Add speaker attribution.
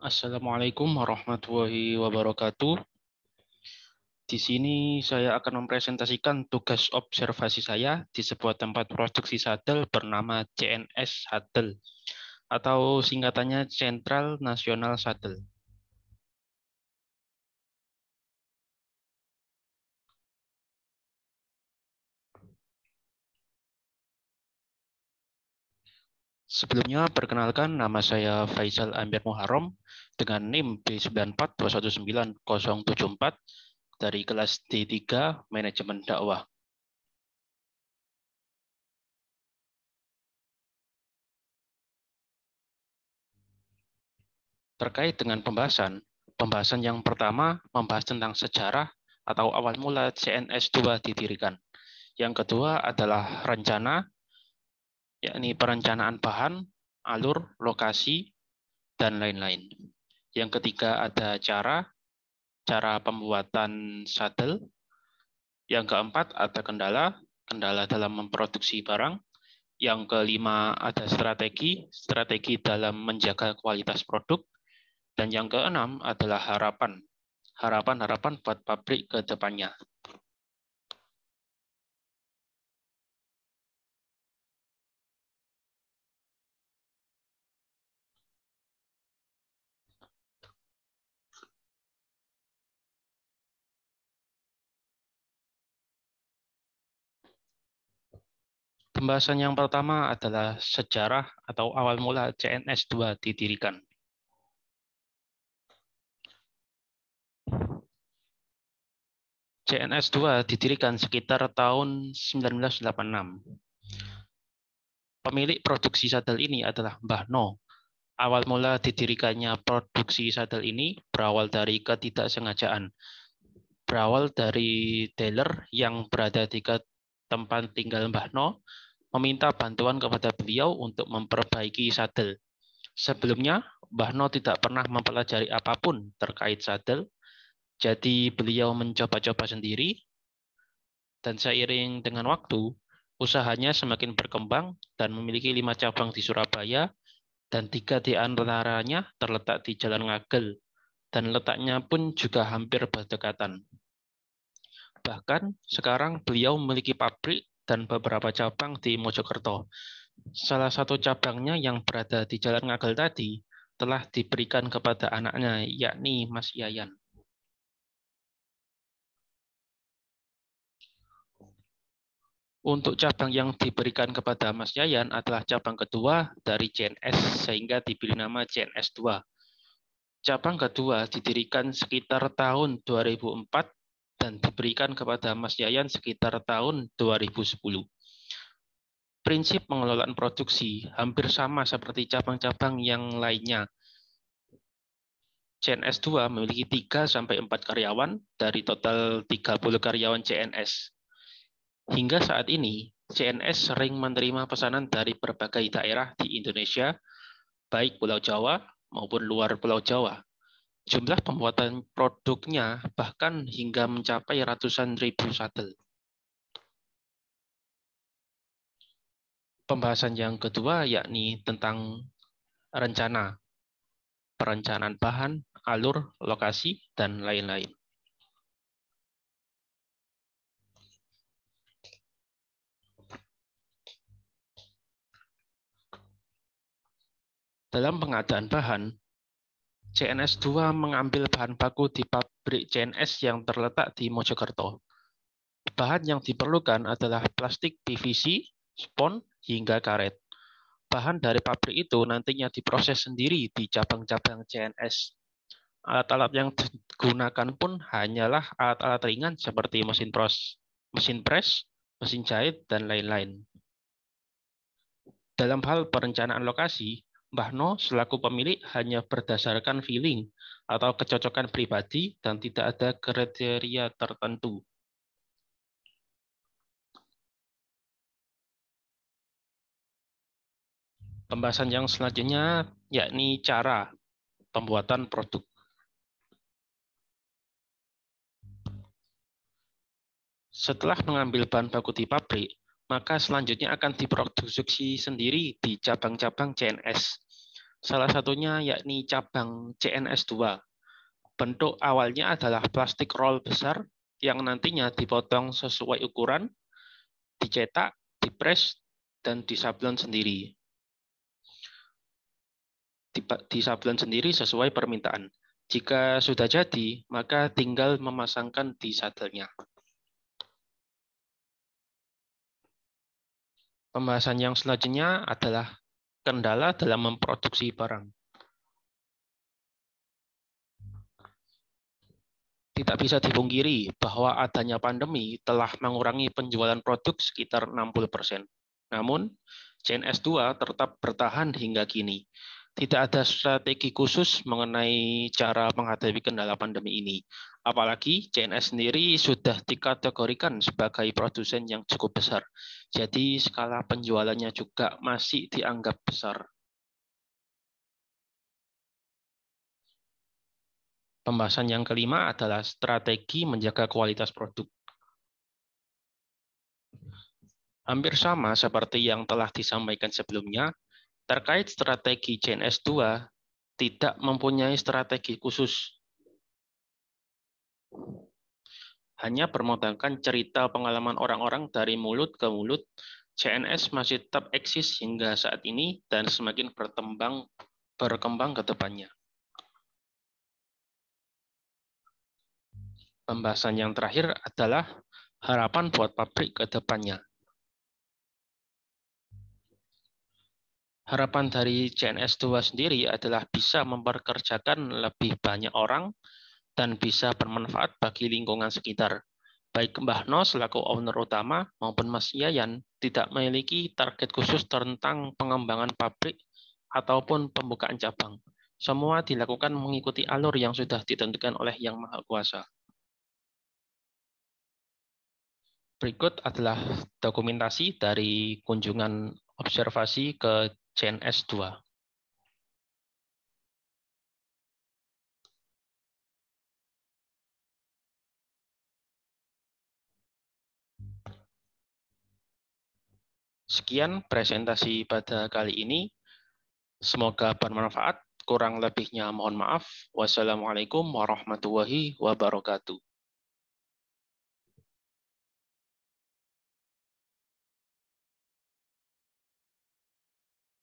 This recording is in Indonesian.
Speaker 1: Assalamualaikum warahmatullahi wabarakatuh. Di sini saya akan mempresentasikan tugas observasi saya di sebuah tempat produksi shuttle bernama CNS Shuttle atau singkatannya Central National Shuttle. Sebelumnya, perkenalkan nama saya Faisal Amir Muharram dengan NIM B94219074 dari kelas D3 Manajemen Dakwah. Terkait dengan pembahasan yang pertama membahas tentang sejarah atau awal mula CNS2 didirikan. Yang kedua adalah rencana, yakni perencanaan bahan, alur, lokasi, dan lain-lain. Yang ketiga ada cara pembuatan shuttle. Yang keempat ada kendala dalam memproduksi barang. Yang kelima ada strategi dalam menjaga kualitas produk. Dan yang keenam adalah harapan buat pabrik ke depannya. Pembahasan yang pertama adalah sejarah atau awal mula CNS2 didirikan. CNS2 didirikan sekitar tahun 1986. Pemilik produksi shuttle ini adalah Mbah No. Awal mula didirikannya produksi shuttle ini berawal dari ketidaksengajaan. Berawal dari dealer yang berada di tempat tinggal Mbah No, meminta bantuan kepada beliau untuk memperbaiki shuttle. Sebelumnya, Mbah No tidak pernah mempelajari apapun terkait shuttle, jadi beliau mencoba-coba sendiri, dan seiring dengan waktu, usahanya semakin berkembang dan memiliki 5 cabang di Surabaya, dan 3 di antaranya terletak di Jalan Ngagel, dan letaknya pun juga hampir berdekatan. Bahkan sekarang beliau memiliki pabrik dan beberapa cabang di Mojokerto. Salah satu cabangnya yang berada di Jalan Ngagel tadi telah diberikan kepada anaknya, yakni Mas Yayan. Untuk cabang yang diberikan kepada Mas Yayan adalah cabang kedua dari CNS, sehingga diberi nama CNS2. Cabang kedua didirikan sekitar tahun 2004 dan diberikan kepada Mas Yayan sekitar tahun 2010. Prinsip pengelolaan produksi hampir sama seperti cabang-cabang yang lainnya. CNS2 memiliki 3-4 karyawan dari total 30 karyawan CNS. Hingga saat ini, CNS sering menerima pesanan dari berbagai daerah di Indonesia, baik Pulau Jawa maupun luar Pulau Jawa. Jumlah pembuatan produknya bahkan hingga mencapai ratusan ribu shuttle. Pembahasan yang kedua yakni tentang rencana, perencanaan bahan, alur, lokasi, dan lain-lain. Dalam pengadaan bahan, CNS2 mengambil bahan baku di pabrik CNS yang terletak di Mojokerto. Bahan yang diperlukan adalah plastik PVC, spon, hingga karet. Bahan dari pabrik itu nantinya diproses sendiri di cabang-cabang CNS. Alat-alat yang digunakan pun hanyalah alat-alat ringan seperti mesin pres, mesin jahit, dan lain-lain. Dalam hal perencanaan lokasi, Mbah No selaku pemilik hanya berdasarkan feeling atau kecocokan pribadi dan tidak ada kriteria tertentu. Pembahasan yang selanjutnya yakni cara pembuatan produk. Setelah mengambil bahan baku di pabrik, maka selanjutnya akan diproduksi sendiri di cabang-cabang CNS. Salah satunya yakni cabang CNS2. Bentuk awalnya adalah plastik roll besar yang nantinya dipotong sesuai ukuran, dicetak, dipres, dan disablon sendiri. Disablon sendiri sesuai permintaan. Jika sudah jadi, maka tinggal memasangkan di sadelnya. Pembahasan yang selanjutnya adalah kendala dalam memproduksi barang. Tidak bisa dipungkiri bahwa adanya pandemi telah mengurangi penjualan produk sekitar 60%. Namun, CNS2 tetap bertahan hingga kini. Tidak ada strategi khusus mengenai cara menghadapi kendala pandemi ini. Apalagi CNS sendiri sudah dikategorikan sebagai produsen yang cukup besar. Jadi skala penjualannya juga masih dianggap besar. Pembahasan yang kelima adalah strategi menjaga kualitas produk. Hampir sama seperti yang telah disampaikan sebelumnya, terkait strategi CNS2 tidak mempunyai strategi khusus. Hanya bermodalkan cerita pengalaman orang-orang dari mulut ke mulut, CNS masih tetap eksis hingga saat ini dan semakin berkembang ke depannya. Pembahasan yang terakhir adalah harapan buat pabrik ke depannya. Harapan dari CNS2 sendiri adalah bisa memperkerjakan lebih banyak orang dan bisa bermanfaat bagi lingkungan sekitar. Baik Mbah No selaku owner utama maupun Mas Yayan tidak memiliki target khusus tentang pengembangan pabrik ataupun pembukaan cabang. Semua dilakukan mengikuti alur yang sudah ditentukan oleh Yang Maha Kuasa. Berikut adalah dokumentasi dari kunjungan observasi ke CNS2. Sekian presentasi pada kali ini. Semoga bermanfaat. Kurang lebihnya mohon maaf. Wassalamualaikum warahmatullahi wabarakatuh.